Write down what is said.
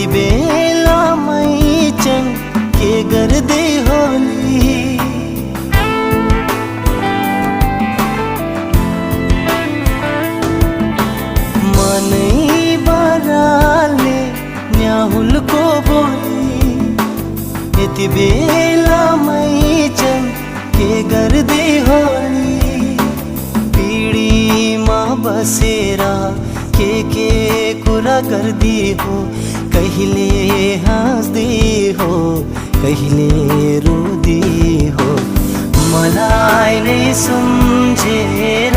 यति बेलामै चन के गर्दै होली। मनै बराल्ने न्याहुलको बोली यति बेलामै चन के गर्दै होली। पिँढीमा बसेर के कुरा गर्दी हो, कहिले हाँस्दी हो कहिले रुदी हो। मलाई नै सम्झेर